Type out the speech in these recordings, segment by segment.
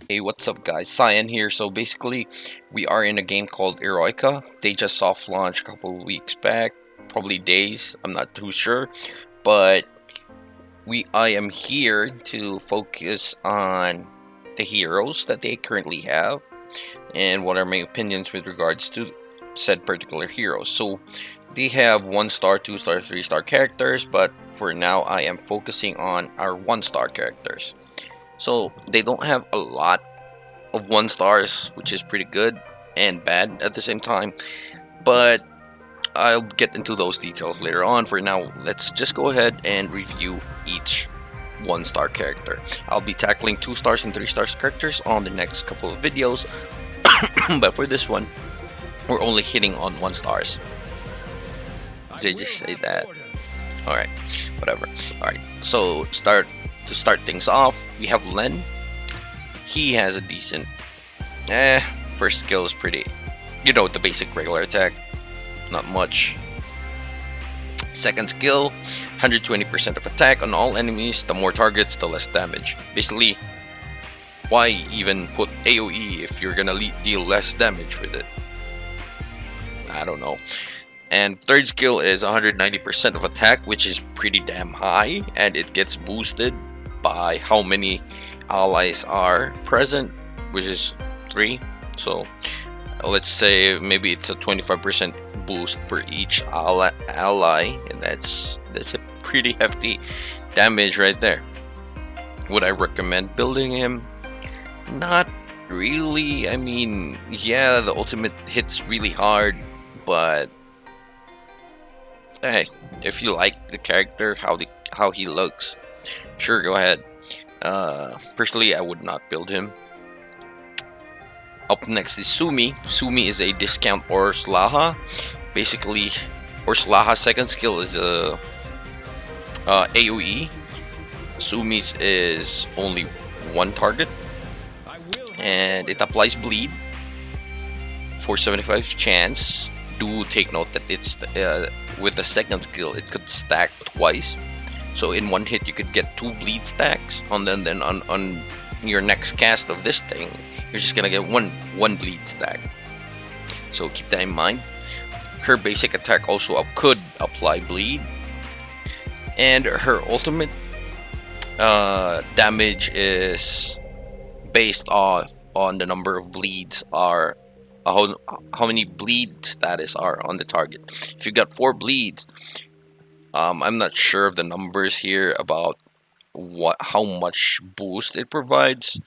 Hey, what's up guys? Cyan here. So basically, we are in a game called Eroica. They just soft launched a couple of weeks back, probably days, I'm not too sure. But I am here to focus on the heroes that they currently have and what are my opinions with regards to said particular heroes. So they have 1 star, 2 star, 3 star characters, but for now I am focusing on our 1 star characters. So they don't have a lot of 1 stars, which is pretty good and bad at the same time. But I'll get into those details later on. For now, let's just go ahead and review each 1 star character. I'll be tackling 2 stars and 3 stars characters on the next couple of videos, but for this one, we're only hitting on 1 stars. Did I just say that? Alright, whatever. Alright, so to start things off, we have Lenn. He has a decent first skill is pretty, the basic regular attack, not much. Second skill, 120% of attack on all enemies. The more targets, the less damage. Basically, why even put AoE if you're gonna deal less damage with it? I don't know. And third skill is 190% of attack, which is pretty damn high, and it gets boosted by how many allies are present, which is 3. So let's say maybe it's a 25% boost per each ally, and that's a pretty hefty damage right there. Would I recommend building him? Not really. I mean, yeah, the ultimate hits really hard, but hey, if you like the character, how he looks, sure, go ahead. Personally, I would not build him. Up next is Sumi. Sumi is a discount Orslaha. Basically, Orslaha's second skill is AoE. Sumi's is only 1 target, and it applies bleed for 75 chance. Do take note that it's with the second skill, it could stack twice. So in one hit, you could get 2 bleed stacks, and then on your next cast of this thing, you're just gonna get one bleed stack. So keep that in mind. Her basic attack also could apply bleed, and her ultimate damage is based on the number of bleeds are how many bleed status are on the target. If you got 4 bleeds, I'm not sure of the numbers here about how much boost it provides,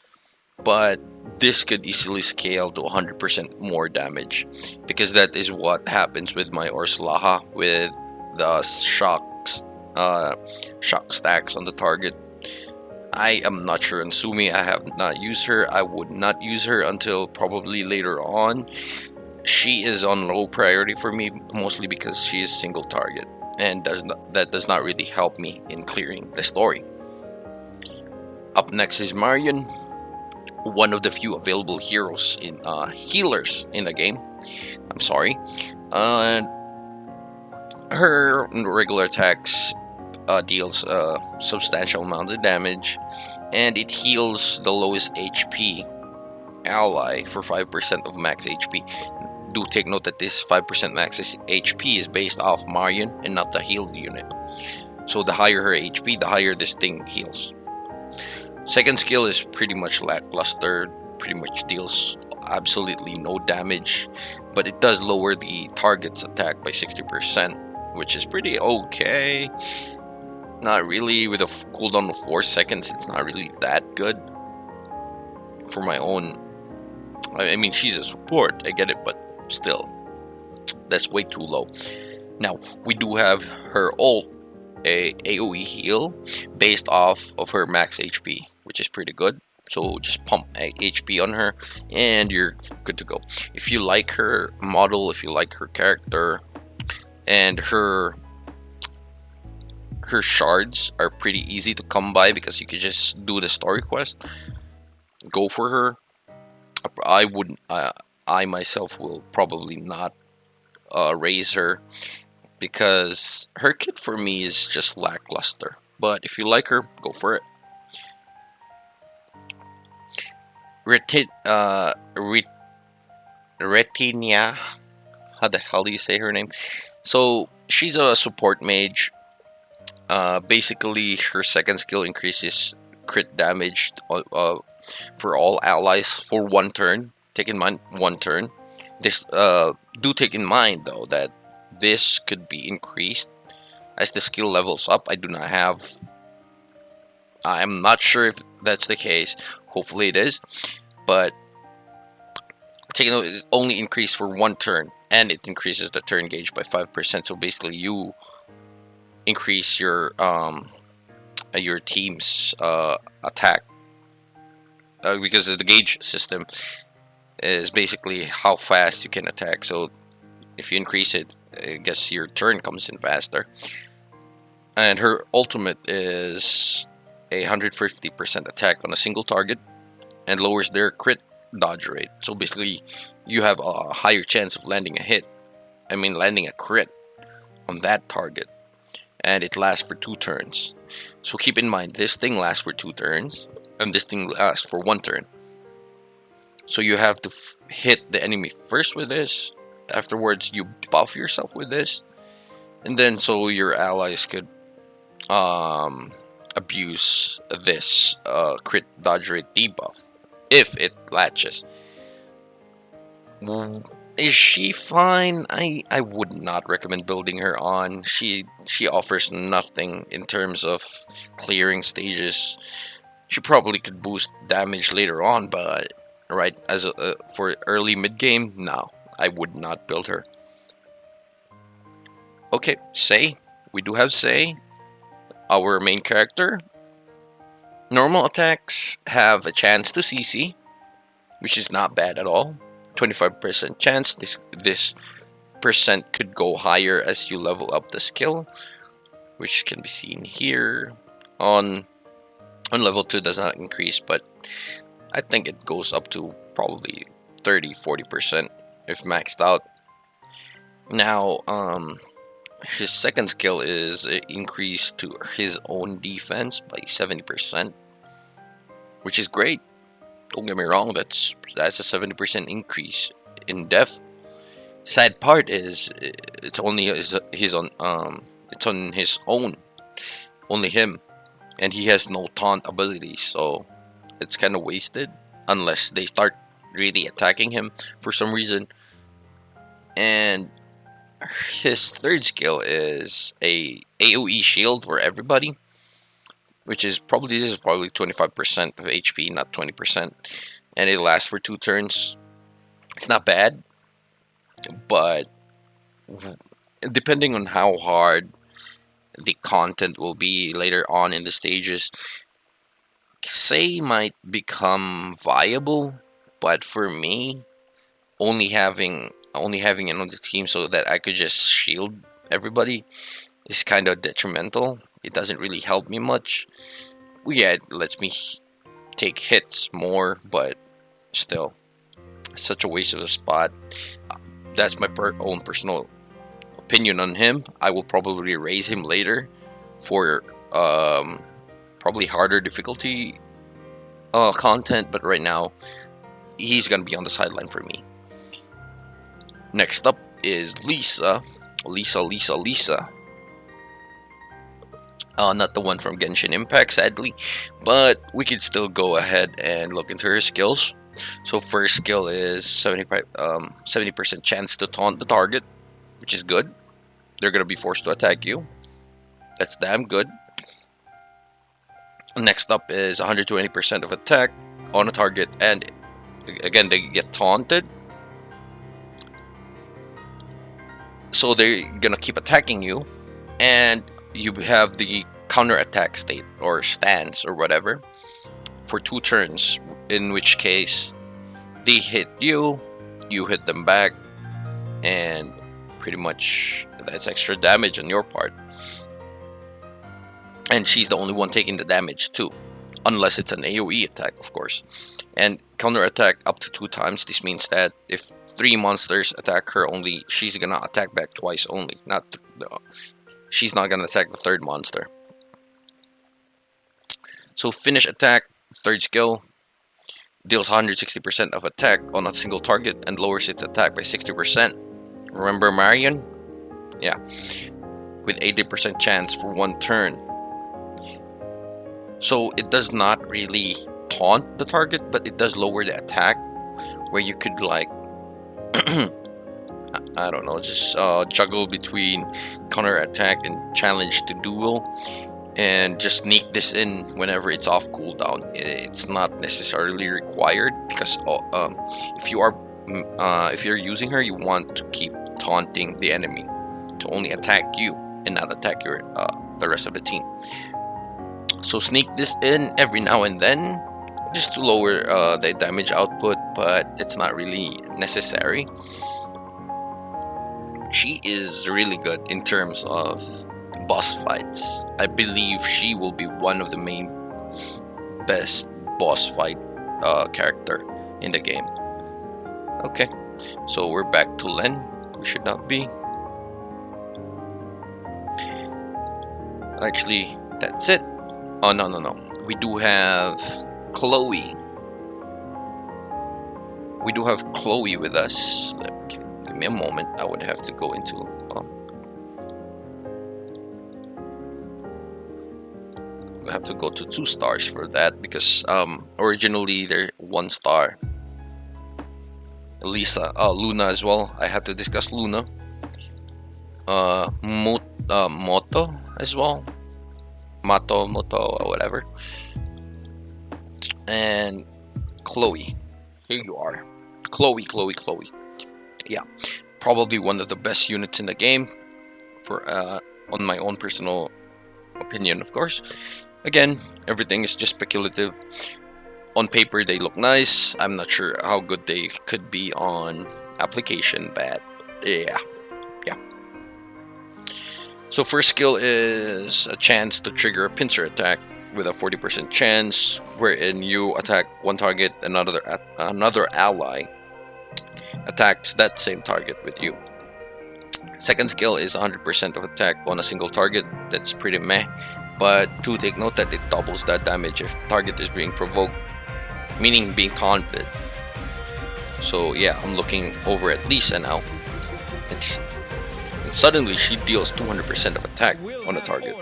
but this could easily scale to 100% more damage, because that is what happens with my Orslaha with the shock stacks on the target. I am not sure on Sumi. I have not used her. I would not use her until probably later on. She is on low priority for me, mostly because she is single target, and that does not really help me in clearing the story. Up next is Marion, one of the few available heroes in healers in the game. I'm sorry. Her regular attacks deals a substantial amount of damage, and it heals the lowest HP ally for 5% of max HP. Do take note that this 5% max HP is based off Marion and not the healed unit. So the higher her HP, the higher this thing heals. Second skill is pretty much lackluster, pretty much deals absolutely no damage, but it does lower the target's attack by 60%, which is pretty okay. Not really, with a cooldown of 4 seconds, it's not really that good for my own. I mean, she's a support, I get it, but still, that's way too low. Now, we do have her ult, a AoE heal based off of her max HP, which is pretty good. So just pump HP on her and you're good to go. If you like her model, if you like her character, and her shards are pretty easy to come by because you could just do the story quest, go for her. I wouldn't. I myself will probably not raise her, because her kit for me is just lackluster. But if you like her, go for it. Retinya. How the hell do you say her name? So she's a support mage. Basically, her second skill increases crit damage for all allies for 1 turn. Take in mind 1 turn. This do take in mind though that this could be increased as the skill levels up. I do not have. I'm not sure if that's the case. Hopefully it is, but taking note is only increased for 1 turn, and it increases the turn gauge by 5%. So basically, you increase your team's attack because the gauge system is basically how fast you can attack. So if you increase it, I guess your turn comes in faster. And her ultimate is 150% attack on a single target and lowers their crit dodge rate. So basically, you have a higher chance of landing a hit. I mean, landing a crit on that target. And it lasts for 2 turns. So keep in mind, this thing lasts for 2 turns, and this thing lasts for 1 turn. So you have to hit the enemy first with this. Afterwards, you buff yourself with this, and then so your allies could abuse this crit dodge rate debuff if it latches. Is she fine? I would not recommend building her on. She offers nothing in terms of clearing stages. She probably could boost damage later on, but right as for early mid game, no, I would not build her. Okay, Sei. We do have Sei, our main character. Normal attacks have a chance to CC, which is not bad at all. 25% chance. This percent could go higher as you level up the skill, which can be seen here. On level 2 does not increase, but I think it goes up to probably 30-40% if maxed out. Now his second skill is increased to his own defense by 70%, which is great. Don't get me wrong, that's a 70% increase in def. Sad part is it's only it's on his own, only him, and he has no taunt abilities, so it's kind of wasted unless they start really attacking him for some reason. And his third skill is a AoE shield for everybody, which is probably 25% of HP, not 20%, and it lasts for 2 turns. It's not bad, but depending on how hard the content will be later on in the stages, Sei might become viable. But for me, only having it on the team so that I could just shield everybody is kind of detrimental. It doesn't really help me much. Well, yeah, it lets me take hits more, but still, such a waste of a spot. That's my own personal opinion on him. I will probably raise him later for probably harder difficulty content, but right now he's gonna be on the sideline for me. Next up is Lisa. Lisa. Not the one from Genshin Impact, sadly, but we could still go ahead and look into her skills. So first skill is 70% chance to taunt the target, which is good. They're gonna be forced to attack you. That's damn good. Next up is 120% of attack on a target, and again they get taunted. So they're gonna keep attacking you, and you have the counter attack state or stance or whatever for 2 turns, in which case they hit you, you hit them back, and pretty much that's extra damage on your part. And she's the only one taking the damage too, unless it's an AoE attack, of course. And counter attack up to 2 times. This means that if 3 monsters attack her, only she's gonna attack back twice only. She's not gonna attack the 3rd monster. So finish attack, 3rd skill. deals 160% of attack on a single target and lowers its attack by 60%. Remember Marion? Yeah, with 80% chance for one turn. So it does not really taunt the target, but it does lower the attack, where you could like I don't know, just juggle between counter attack and challenge to duel, and just sneak this in whenever it's off cooldown. It's not necessarily required, because if you're using her, you want to keep taunting the enemy to only attack you and not attack your the rest of the team. So sneak this in every now and then, just to lower the damage output, but it's not really necessary. She is really good in terms of boss fights. I believe she will be one of the main best boss fight character in the game. Okay, so we're back to Lenn. We should not be. Actually, that's it. Oh, no. We do have Chloe. We do have Chloe with us. Give me a moment. I would have to go into... I have to go to 2 stars for that, because originally they're 1 star. Luna as well. I had to discuss Luna. Muto as well. Muto, or whatever. And Chloe. Here you are. Chloe. Yeah. Probably one of the best units in the game, for on my own personal opinion, of course. Again, everything is just speculative. On paper, they look nice. I'm not sure how good they could be on application, but yeah. So first skill is a chance to trigger a pincer attack with a 40% chance, wherein you attack one target, another ally attacks that same target with you. Second skill is 100% of attack on a single target. That's pretty meh, but do take note that it doubles that damage if target is being provoked, meaning being taunted. So yeah, I'm looking over at Lisa now. And suddenly she deals 200% of attack on a target.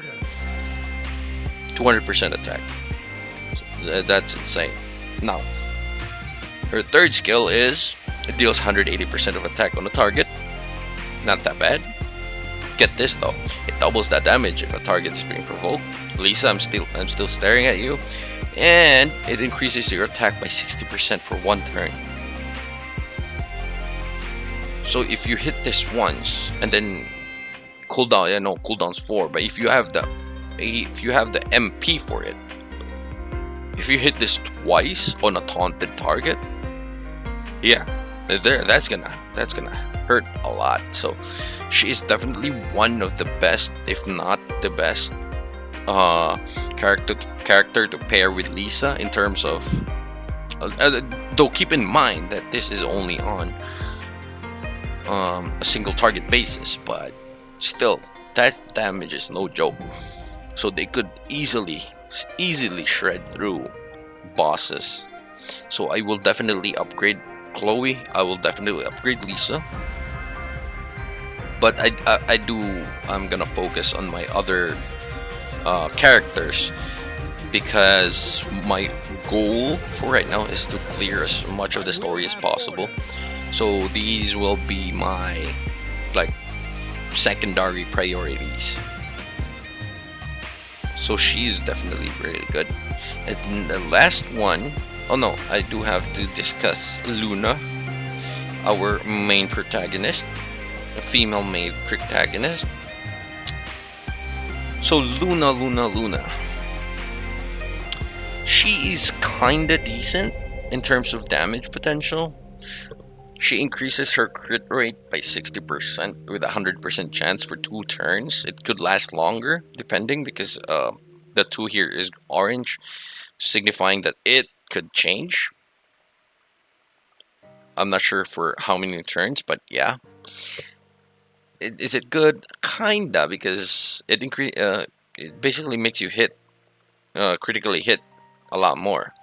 200% attack. So that's insane. Now, her third skill is it deals 180% of attack on a target. Not that bad. Get this though, it doubles that damage if a target is being provoked. Lisa, I'm still staring at you. And it increases your attack by 60% for one turn. So if you hit this once and then cooldown, yeah, no, cooldown's 4, but if you have the MP for it, if you hit this twice on a taunted target, yeah, that's gonna hurt a lot. So she is definitely one of the best, if not the best, character to pair with Lisa in terms of. Though keep in mind that this is only on a single target basis, but still, that damage is no joke. So they could easily shred through bosses. So I will definitely upgrade Chloe. I will definitely upgrade Lisa. But I'm gonna focus on my other characters, because my goal for right now is to clear as much of the story as possible. So these will be my secondary priorities. So she's definitely really good. And the last one, oh no, I do have to discuss Luna, our main protagonist, a female main protagonist. So Luna. She is kinda decent in terms of damage potential. She increases her crit rate by 60% with a 100% chance for 2 turns. It could last longer, depending, because the 2 here is orange, signifying that it could change. I'm not sure for how many turns, but yeah. Is it good? Kinda, because it basically makes you critically hit a lot more.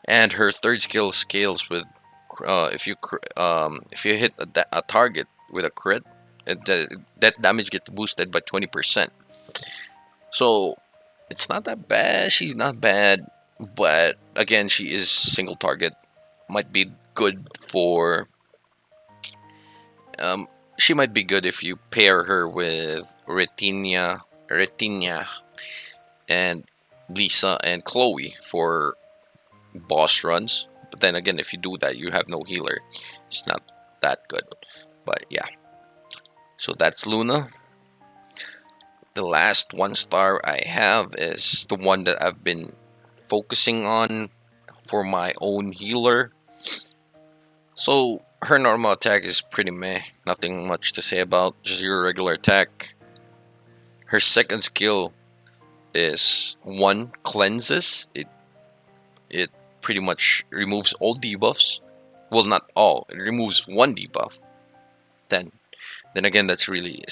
And her third skill scales with if you hit a target with a crit, that damage gets boosted by 20%. So it's not that bad. She's not bad, but again, she is single target. Might be good for um. She might be good if you pair her with Retinya, and Lisa and Chloe for boss runs. But then again, if you do that, you have no healer. It's not that good. But yeah, so that's Luna. The last 1 star I have is the one that I've been focusing on for my own healer. So her normal attack is pretty meh. Nothing much to say about. Just your regular attack. Her second skill is one cleanses. It pretty much removes all debuffs. Well, not all. It removes one debuff. Then then again, that's really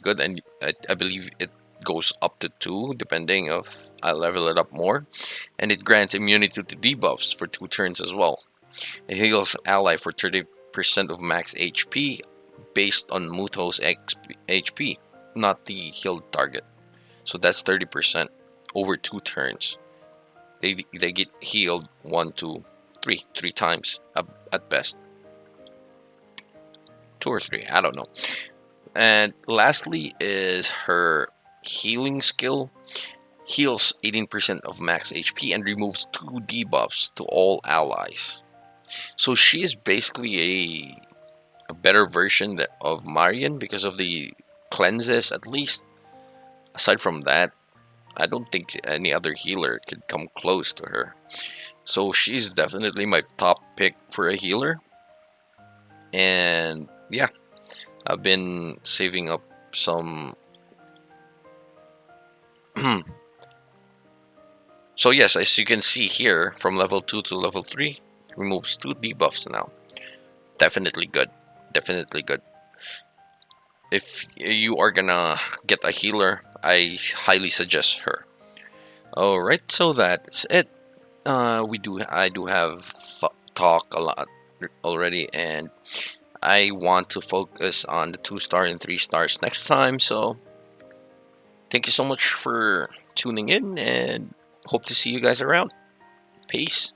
good, and I believe it goes up to two depending if I level it up more, and it grants immunity to debuffs for 2 turns as well. It heals ally for 30% of max HP based on Muto's HP, not the healed target. So that's 30% over 2 turns. They get healed 1, 2, 3 times at best, 2 or 3. I don't know. And lastly is her healing skill. Heals 18% of max HP and removes 2 debuffs to all allies. So she is basically a better version of Marion because of the cleanses, at least. Aside from that, I don't think any other healer could come close to her. So she's definitely my top pick for a healer. And yeah, I've been saving up some. So yes, as you can see here, from level 2 to level 3, removes 2 debuffs now. Definitely good. Definitely good. If you are gonna get a healer, I highly suggest her. Alright, so that's it. I do have talk a lot already, and I want to focus on the 2 star and 3 stars next time. So thank you so much for tuning in, and hope to see you guys around. Peace.